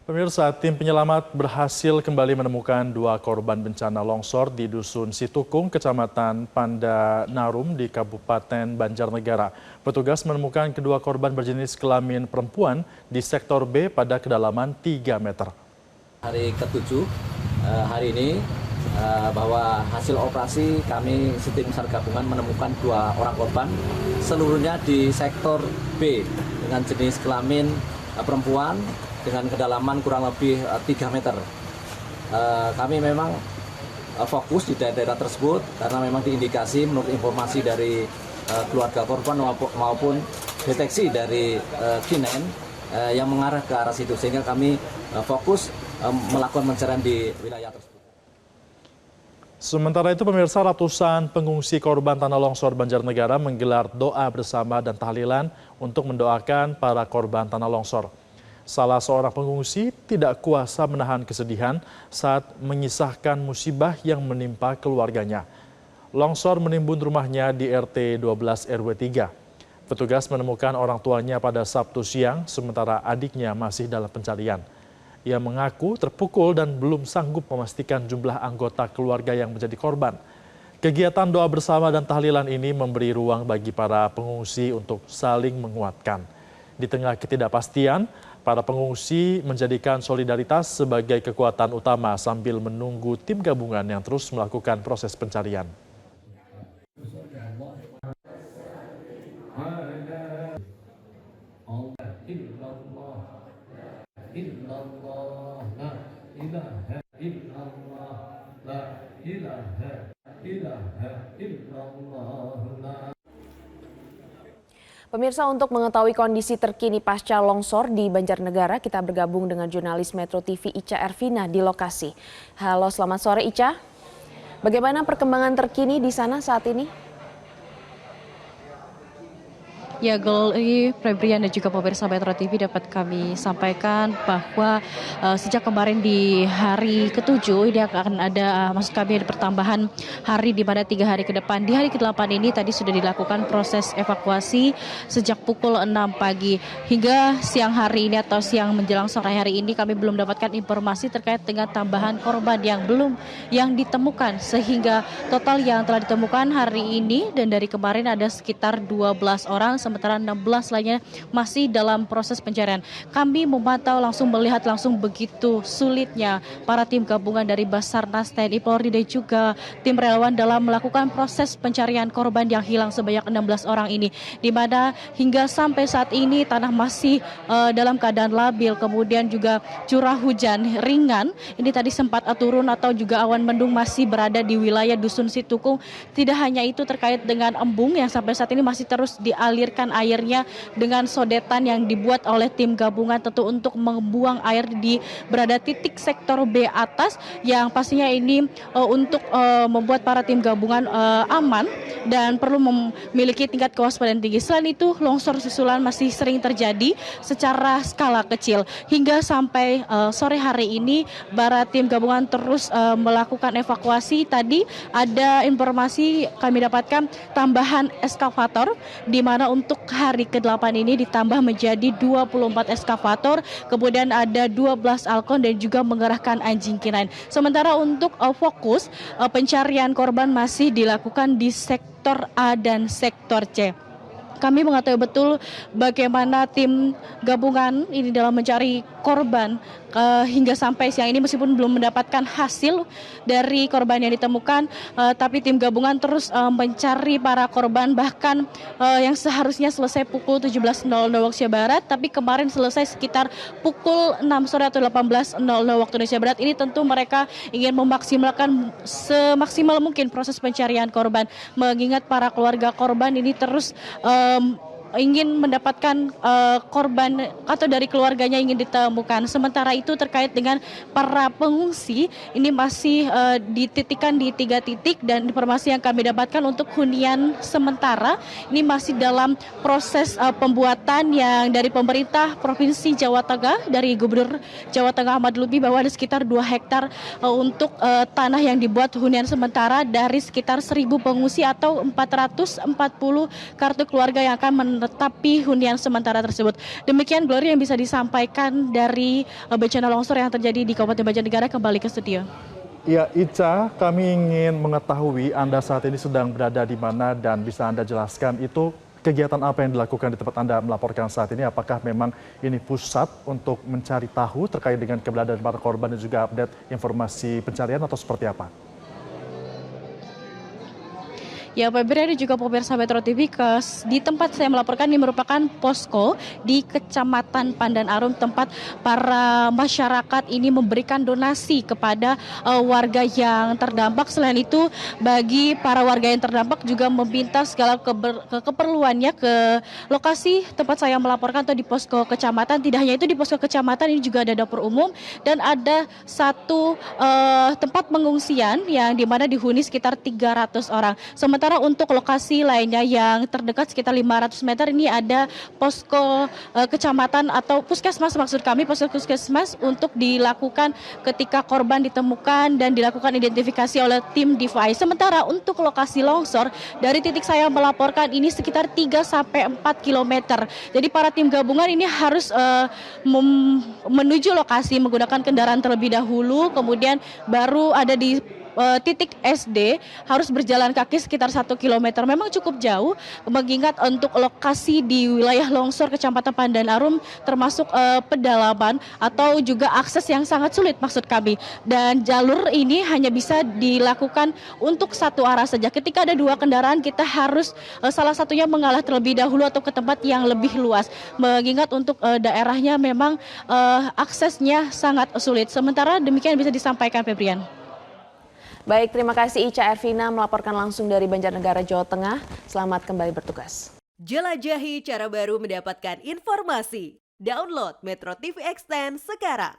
Pemirsa, tim penyelamat berhasil kembali menemukan dua korban bencana longsor di Dusun Situkung, Kecamatan Pandanarum di Kabupaten Banjarnegara. Petugas menemukan kedua korban berjenis kelamin perempuan di sektor B pada kedalaman 3 meter. Hari ke-7 hari ini bahwa hasil operasi kami tim SAR gabungan menemukan dua orang korban seluruhnya di sektor B dengan jenis kelamin perempuan dengan kedalaman kurang lebih 3 meter. Kami memang fokus di daerah tersebut karena memang diindikasi menurut informasi dari keluarga korban maupun deteksi dari K9 yang mengarah ke arah situ, sehingga kami fokus melakukan pencarian di wilayah tersebut. Sementara itu pemirsa, ratusan pengungsi korban tanah longsor Banjarnegara menggelar doa bersama dan tahlilan untuk mendoakan para korban tanah longsor. Salah seorang pengungsi tidak kuasa menahan kesedihan saat mengisahkan musibah yang menimpa keluarganya. Longsor menimbun rumahnya di RT 12 RW 3. Petugas menemukan orang tuanya pada Sabtu siang, sementara adiknya masih dalam pencarian. Ia mengaku terpukul dan belum sanggup memastikan jumlah anggota keluarga yang menjadi korban. Kegiatan doa bersama dan tahlilan ini memberi ruang bagi para pengungsi untuk saling menguatkan. Di tengah ketidakpastian, para pengungsi menjadikan solidaritas sebagai kekuatan utama sambil menunggu tim gabungan yang terus melakukan proses pencarian. Pemirsa, untuk mengetahui kondisi terkini pasca longsor di Banjarnegara, kita bergabung dengan jurnalis Metro TV Ica Ervina di lokasi. Halo, selamat sore Ica. Bagaimana perkembangan terkini di sana saat ini? Ya, Goli, Febrian dan juga pemirsa Metro TV dapat kami sampaikan bahwa sejak kemarin di hari ke-7 ini akan ada maksud kami ada pertambahan hari di mana 3 hari ke depan. Di hari ke-8 ini tadi sudah dilakukan proses evakuasi sejak pukul 6 pagi hingga siang hari ini atau siang menjelang sore hari ini kami belum dapatkan informasi terkait dengan tambahan korban yang ditemukan, sehingga total yang telah ditemukan hari ini dan dari kemarin ada sekitar 12 orang, sementara 16 lainnya masih dalam proses pencarian. Kami memantau langsung, melihat langsung begitu sulitnya para tim gabungan dari Basarnas, TNI Polri dan juga tim relawan dalam melakukan proses pencarian korban yang hilang sebanyak 16 orang ini, di mana hingga sampai saat ini tanah masih dalam keadaan labil, kemudian juga curah hujan ringan ini tadi sempat turun atau juga awan mendung masih berada di wilayah Dusun Situkung. Tidak hanya itu, terkait dengan embung yang sampai saat ini masih terus dialirkan airnya dengan sodetan yang dibuat oleh tim gabungan tentu untuk membuang air di berada titik sektor B atas, yang pastinya ini untuk membuat para tim gabungan aman dan perlu memiliki tingkat kewaspadaan tinggi. Selain itu, longsor susulan masih sering terjadi secara skala kecil. Hingga sampai sore hari ini para tim gabungan terus melakukan evakuasi. Tadi ada informasi kami dapatkan tambahan eskavator, di mana untuk hari ke-8 ini ditambah menjadi 24 eskavator, kemudian ada 12 Alkon dan juga mengerahkan anjing K9. Sementara untuk fokus pencarian korban masih dilakukan di sektor A dan sektor C. Kami mengetahui betul bagaimana tim gabungan ini dalam mencari korban hingga sampai siang ini, meskipun belum mendapatkan hasil dari korban yang ditemukan, tapi tim gabungan terus mencari para korban, bahkan yang seharusnya selesai pukul 17.00 waktu Indonesia Barat, tapi kemarin selesai sekitar pukul 6 sore atau 18.00 waktu Indonesia Barat. Ini tentu mereka ingin memaksimalkan semaksimal mungkin proses pencarian korban, mengingat para keluarga korban ini terus ingin mendapatkan korban atau dari keluarganya ingin ditemukan. Sementara itu terkait dengan para pengungsi ini masih dititikan di 3 titik, dan informasi yang kami dapatkan untuk hunian sementara ini masih dalam proses pembuatan yang dari pemerintah Provinsi Jawa Tengah, dari Gubernur Jawa Tengah Ahmad Lutfi, bahwa ada sekitar 2 hektar untuk tanah yang dibuat hunian sementara dari sekitar 1.000 pengungsi atau 440 kartu keluarga yang akan menetapi hunian sementara tersebut. Demikian Glory yang bisa disampaikan dari bencana longsor yang terjadi di Kabupaten Banjarnegara. Kembali ke studio. Ya, Ica, kami ingin mengetahui Anda saat ini sedang berada di mana dan bisa Anda jelaskan itu kegiatan apa yang dilakukan di tempat Anda melaporkan saat ini. Apakah memang ini pusat untuk mencari tahu terkait dengan keberadaan para korban dan juga update informasi pencarian atau seperti apa? Ya, Febri dan juga pemirsa Metro TV, di tempat saya melaporkan ini merupakan posko di Kecamatan Pandan Arum, tempat para masyarakat ini memberikan donasi kepada warga yang terdampak. Selain itu, bagi para warga yang terdampak juga meminta segala keperluannya ke lokasi tempat saya melaporkan atau di posko kecamatan. Tidak hanya itu, di posko kecamatan ini juga ada dapur umum dan ada satu tempat pengungsian yang dimana dihuni sekitar 300 orang. Sementara untuk lokasi lainnya yang terdekat sekitar 500 meter ini ada posko kecamatan atau puskesmas, maksud kami posko puskesmas untuk dilakukan ketika korban ditemukan dan dilakukan identifikasi oleh tim DIY. Sementara untuk lokasi longsor dari titik saya melaporkan ini sekitar 3 sampai 4 km. Jadi para tim gabungan ini harus menuju lokasi menggunakan kendaraan terlebih dahulu, kemudian baru ada di titik SD harus berjalan kaki sekitar 1 km. Memang cukup jauh, mengingat untuk lokasi di wilayah longsor Kecamatan Pandan Arum termasuk pedalaman atau juga akses yang sangat sulit, maksud kami. Dan jalur ini hanya bisa dilakukan untuk satu arah saja. Ketika ada 2 kendaraan, kita harus salah satunya mengalah terlebih dahulu atau ke tempat yang lebih luas. Mengingat untuk daerahnya memang aksesnya sangat sulit. Sementara demikian bisa disampaikan, Febrian. Baik, terima kasih Ica Ervina melaporkan langsung dari Banjarnegara, Jawa Tengah. Selamat kembali bertugas. Jelajahi cara baru mendapatkan informasi. Download Metro TV Extend sekarang.